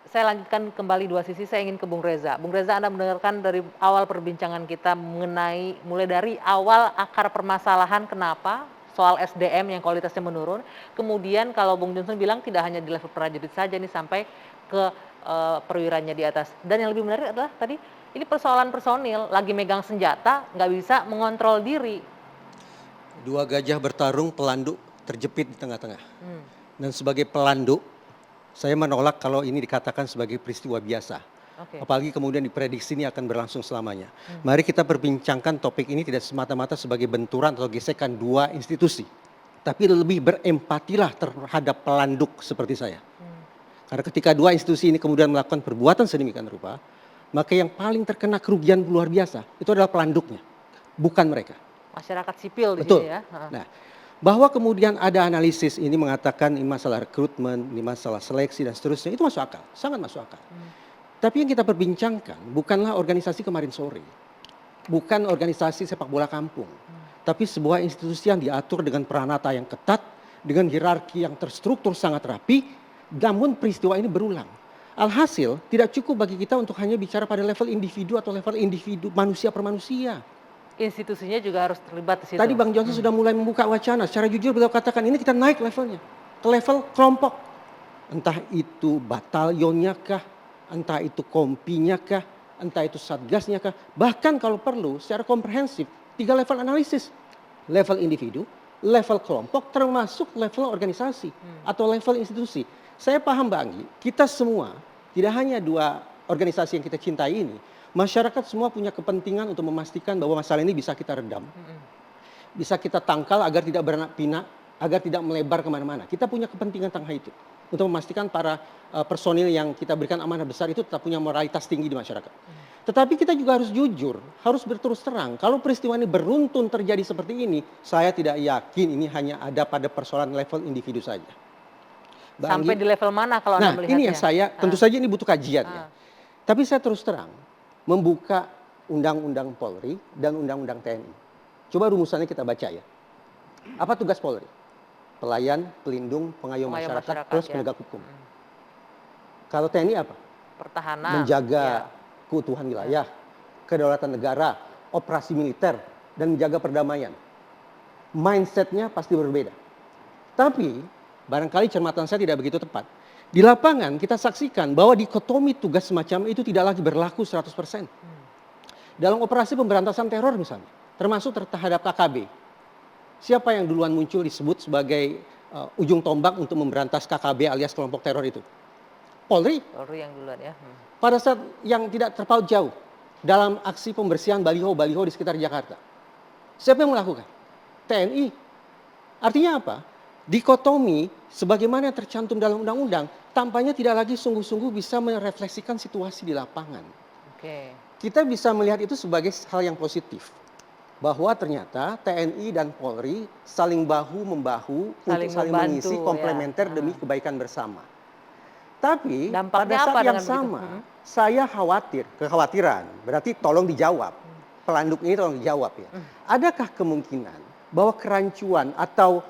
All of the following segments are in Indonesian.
saya lanjutkan kembali dua sisi, saya ingin ke Bung Reza. Bung Reza, Anda mendengarkan dari awal perbincangan kita mengenai mulai dari awal akar permasalahan kenapa soal SDM yang kualitasnya menurun, kemudian kalau Bung Johnson bilang tidak hanya di level prajurit saja nih sampai ke perwiranya di atas. Dan yang lebih menarik adalah tadi ini persoalan personil, lagi megang senjata nggak bisa mengontrol diri. Dua gajah bertarung, pelanduk terjepit di tengah-tengah. Hmm. Dan sebagai pelanduk, saya menolak kalau ini dikatakan sebagai peristiwa biasa. Oke. Apalagi kemudian diprediksi ini akan berlangsung selamanya. Mari kita perbincangkan topik ini tidak semata-mata sebagai benturan atau gesekan dua institusi. Tapi lebih berempatilah terhadap pelanduk seperti saya. Karena ketika dua institusi ini kemudian melakukan perbuatan sedemikian rupa, maka yang paling terkena kerugian luar biasa itu adalah pelanduknya, bukan mereka. Masyarakat sipil di Betul. sini ya. Nah, bahwa kemudian ada analisis ini mengatakan ini masalah rekrutmen, ini masalah seleksi dan seterusnya, itu masuk akal, sangat masuk akal. Tapi yang kita perbincangkan bukanlah organisasi kemarin sore, bukan organisasi sepak bola kampung, tapi sebuah institusi yang diatur dengan peranata yang ketat, dengan hierarki yang terstruktur sangat rapi, namun peristiwa ini berulang. Alhasil tidak cukup bagi kita untuk hanya bicara pada level individu atau level individu manusia per manusia. Institusinya juga harus terlibat di situ. Tadi Bang Johnson sudah mulai membuka wacana. Secara jujur beliau katakan ini kita naik levelnya. Ke level kelompok. Entah itu batalionnya kah, entah itu kompinya kah, entah itu satgasnya kah. Bahkan kalau perlu secara komprehensif 3 level analisis. Level individu, level kelompok, termasuk level organisasi atau level institusi. Saya paham Mbak Anggi, kita semua tidak hanya 2 organisasi yang kita cintai ini, masyarakat semua punya kepentingan untuk memastikan bahwa masalah ini bisa kita redam. Bisa kita tangkal agar tidak beranak pinak, agar tidak melebar kemana-mana. Kita punya kepentingan tentang itu. Untuk memastikan para personil yang kita berikan amanah besar itu tetap punya moralitas tinggi di masyarakat. Tetapi kita juga harus jujur, harus berterus terang. Kalau peristiwa ini beruntun terjadi seperti ini, saya tidak yakin ini hanya ada pada persoalan level individu saja. Sampai di level mana kalau Anda melihatnya? Ini yang saya, tentu saja ini butuh kajian ya. Tapi saya terus terang, membuka Undang-Undang Polri dan Undang-Undang TNI. Coba rumusannya kita baca ya. Apa tugas Polri? Pelayan, pelindung, pengayom masyarakat, plus penegak hukum. Kalau TNI apa? Pertahanan. Menjaga keutuhan wilayah, kedaulatan negara, operasi militer, dan menjaga perdamaian. Mindsetnya pasti berbeda. Tapi barangkali cermatan saya tidak begitu tepat. Di lapangan kita saksikan bahwa dikotomi tugas semacam itu tidak lagi berlaku 100%. Dalam operasi pemberantasan teror misalnya, termasuk terhadap KKB. Siapa yang duluan muncul disebut sebagai ujung tombak untuk memberantas KKB alias kelompok teror itu? Polri. Polri yang duluan ya. Pada saat yang tidak terpaut jauh dalam aksi pembersihan baliho-baliho di sekitar Jakarta. Siapa yang melakukan? TNI. Artinya apa? Dikotomi sebagaimana yang tercantum dalam undang-undang tampaknya tidak lagi sungguh-sungguh bisa merefleksikan situasi di lapangan. Oke. Kita bisa melihat itu sebagai hal yang positif. Bahwa ternyata TNI dan Polri saling bahu-membahu untuk saling mengisi komplementer demi kebaikan bersama. Tapi dampaknya pada saat yang sama, saya kekhawatiran, berarti tolong dijawab. Pelanduk ini tolong dijawab ya. Adakah kemungkinan bahwa kerancuan atau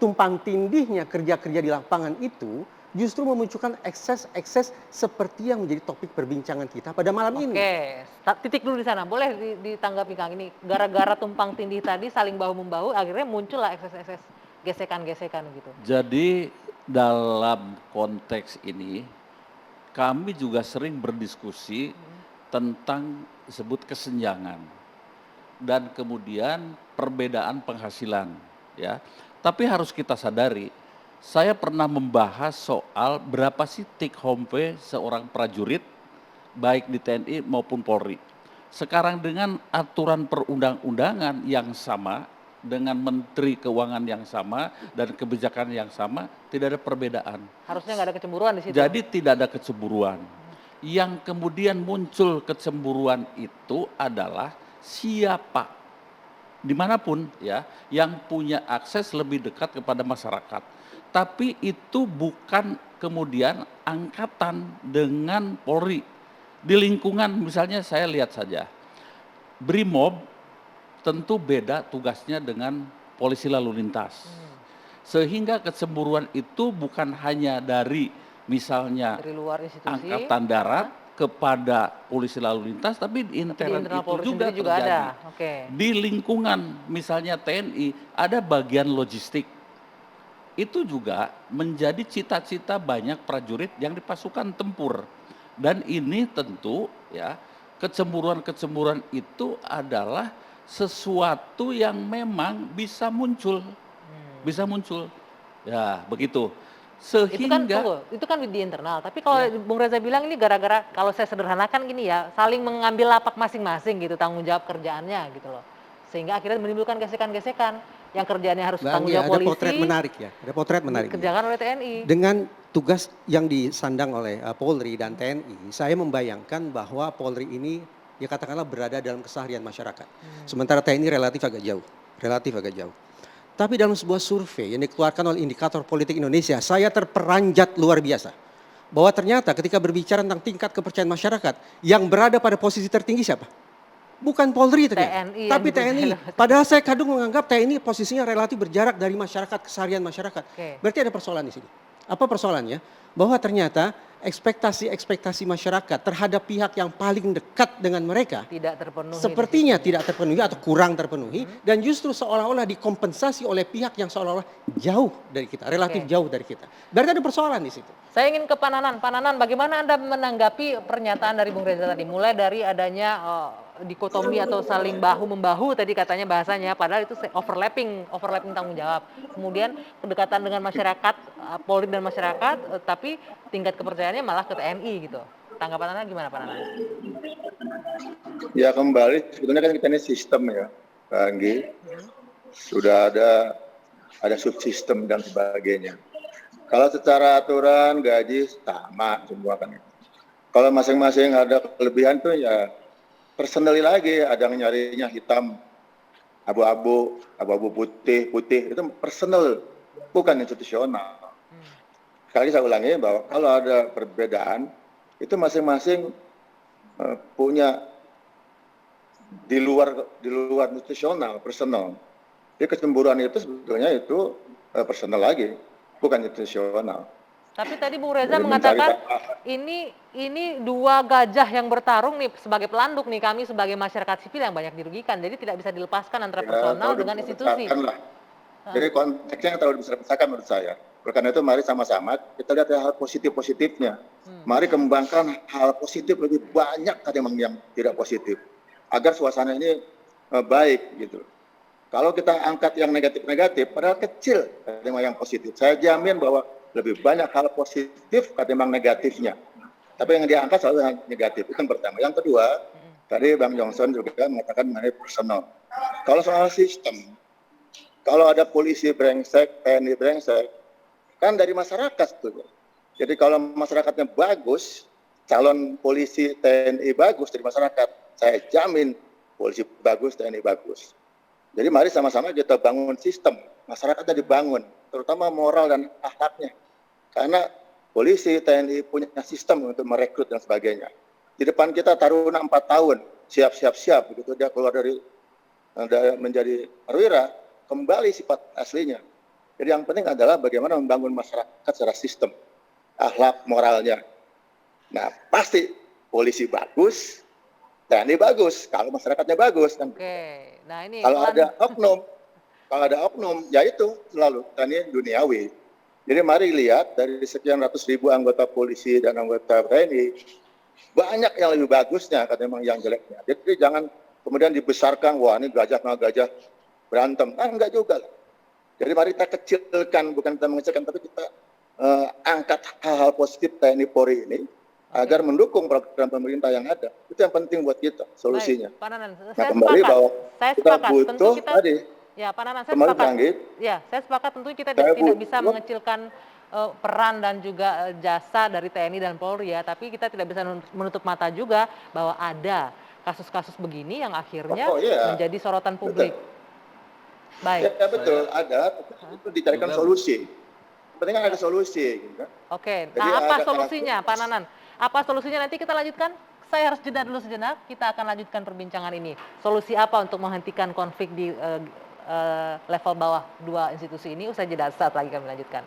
tumpang tindihnya kerja-kerja di lapangan itu justru memunculkan ekses-ekses seperti yang menjadi topik perbincangan kita pada malam ini. Oke, titik dulu di sana. Boleh ditanggapi Kang, ini gara-gara tumpang tindih tadi saling bahu-membahu akhirnya muncullah ekses-ekses gesekan-gesekan gitu. Jadi dalam konteks ini kami juga sering berdiskusi tentang disebut kesenjangan dan kemudian perbedaan penghasilan ya. Tapi harus kita sadari, saya pernah membahas soal berapa sih take home pay seorang prajurit baik di TNI maupun Polri. Sekarang dengan aturan perundang-undangan yang sama, dengan Menteri Keuangan yang sama dan kebijakan yang sama, tidak ada perbedaan. Harusnya nggak ada kecemburuan di situ. Jadi tidak ada kecemburuan. Yang kemudian muncul kecemburuan itu adalah siapa dimanapun ya yang punya akses lebih dekat kepada masyarakat. Tapi itu bukan kemudian angkatan dengan Polri. Di lingkungan misalnya saya lihat saja, Brimob tentu beda tugasnya dengan polisi lalu lintas. Sehingga kecemburuan itu bukan hanya dari misalnya Dari luar institusi. Angkatan Darat kepada polisi lalu lintas, tapi di Di internal internal itu Polri juga sendiri juga ada. terjadi. Oke. Di lingkungan misalnya TNI ada bagian logistik. Itu juga menjadi cita-cita banyak prajurit yang di pasukan tempur. Dan ini tentu ya kecemburuan-kecemburuan itu adalah sesuatu yang memang bisa muncul. Bisa muncul. Ya, begitu. Itu kan Sehingga tunggu, itu kan di internal. Tapi kalau ya, Bung Reza bilang ini gara-gara kalau saya sederhanakan gini ya, saling mengambil lapak masing-masing gitu tanggung jawab kerjaannya gitu loh. Sehingga akhirnya menimbulkan gesekan-gesekan yang kerjaannya harus Bang, tanggung ya jawab ada potret polisi menarik ya. Ada potret menarik. dikerjakan oleh TNI. Dengan tugas yang disandang oleh Polri dan TNI, saya membayangkan bahwa Polri ini ya katakanlah berada dalam keseharian masyarakat. Sementara TNI relatif agak jauh, relatif agak jauh. Tapi dalam sebuah survei yang dikeluarkan oleh Indikator Politik Indonesia, saya terperanjat luar biasa. Bahwa ternyata ketika berbicara tentang tingkat kepercayaan masyarakat, yang berada pada posisi tertinggi siapa? Bukan Polri ternyata, TNI yang tapi TNI. dipercaya. Padahal saya kadang menganggap TNI posisinya relatif berjarak dari masyarakat, keseharian masyarakat. Oke. Berarti ada persoalan di sini. Apa persoalannya? Bahwa ternyata ekspektasi-ekspektasi masyarakat terhadap pihak yang paling dekat dengan mereka Tidak terpenuhi. di sepertinya situ. tidak terpenuhi atau kurang terpenuhi dan justru seolah-olah dikompensasi oleh pihak yang seolah-olah jauh dari kita, relatif Oke. jauh dari kita. Berarti ada persoalan di situ. Saya ingin ke Pak Nanan. Pak Nanan, bagaimana Anda menanggapi pernyataan dari Bung Reza tadi? Mulai dari adanya dikotomi atau saling bahu-membahu tadi katanya bahasanya, padahal itu overlapping tanggung jawab. Kemudian kedekatan dengan masyarakat, Polri dan masyarakat, tapi tingkat kepercayaannya malah ke TNI gitu. Tanggapan Anda gimana Pak Nanan? Ya kembali, sebetulnya kan kita ini sistem ya, Pak Anggi. Sudah ada subsistem dan sebagainya. Kalau secara aturan gaji sama semua kan. Kalau masing-masing ada kelebihan tuh ya personally lagi, ada yang nyarinya hitam, abu-abu, abu-abu putih, itu personal, bukan institusional. Sekali saya ulangi bahwa kalau ada perbedaan, itu masing-masing punya di luar institusional, personal. Jadi kecemburuan itu sebetulnya itu personal lagi, bukan institusional. Tapi tadi Bung Reza Jadi mengatakan mencari ini dua gajah yang bertarung nih sebagai pelanduk nih, kami sebagai masyarakat sipil yang banyak dirugikan. Jadi tidak bisa dilepaskan antara personal dengan institusi. lah. Jadi konteksnya terlalu besar-besarkan menurut saya. Oleh karena itu mari sama-sama kita lihat hal positif-positifnya. Mari kembangkan hal positif lebih banyak ketimbang yang tidak positif. Agar suasana ini baik gitu. Kalau kita angkat yang negatif-negatif, padahal kecil ketimbang yang positif. Saya jamin bahwa lebih banyak hal positif ketimbang negatifnya. Tapi yang diangkat selalu yang negatif. Itu yang pertama. Yang kedua, tadi Bang Johnson juga mengatakan mengenai personal. Kalau soal sistem, kalau ada polisi brengsek, TNI brengsek, kan dari masyarakat tuh. Jadi kalau masyarakatnya bagus, calon polisi TNI bagus dari masyarakat, saya jamin polisi bagus, TNI bagus. Jadi mari sama-sama kita bangun sistem, masyarakatnya dibangun, terutama moral dan akhlaknya. Karena polisi, TNI punya sistem untuk merekrut dan sebagainya. Di depan kita taruna 4 tahun, siap, begitu dia keluar dari menjadi perwira, kembali sifat aslinya. Jadi yang penting adalah bagaimana membangun masyarakat secara sistem, akhlak, moralnya. Nah pasti polisi bagus, TNI bagus, kalau masyarakatnya bagus kan. Oke. Nah, ini Kalau ada oknum, ya itu selalu TNI duniawi. Jadi mari lihat dari sekian ratus ribu anggota polisi dan anggota TNI, banyak yang lebih bagusnya ketimbang yang jeleknya. Jadi jangan kemudian dibesarkan, wah ini gajah nggak gajah berantem. Enggak juga lah. Jadi mari kita kecilkan, bukan kita mengecilkan, tapi kita angkat hal-hal positif TNI Polri ini agar mendukung program pemerintah yang ada. Itu yang penting buat kita, solusinya. Baik, Pak Nanan, Nah saya kembali sepakat. bahwa Saya kita sepakat. Tentu butuh kita tadi, ya, Pak Nanan, saya kembali sepakat. Anggit, Ya, saya sepakat tentu kita saya tidak bisa butuh- mengecilkan peran dan juga jasa dari TNI dan Polri ya, tapi kita tidak bisa menutup mata juga bahwa ada kasus-kasus begini yang akhirnya Oh, iya. menjadi sorotan publik. Baik. ya betul, ada, itu dicarikan solusi. Penting kan ada solusi. Gitu kan. Oke, Jadi nah apa ada solusinya kasus- Pak Nanan? Apa solusinya nanti kita lanjutkan? Saya harus jeda dulu sejenak, kita akan lanjutkan perbincangan ini. Solusi apa untuk menghentikan konflik di level bawah dua institusi ini? Usai jeda, saat lagi kami lanjutkan.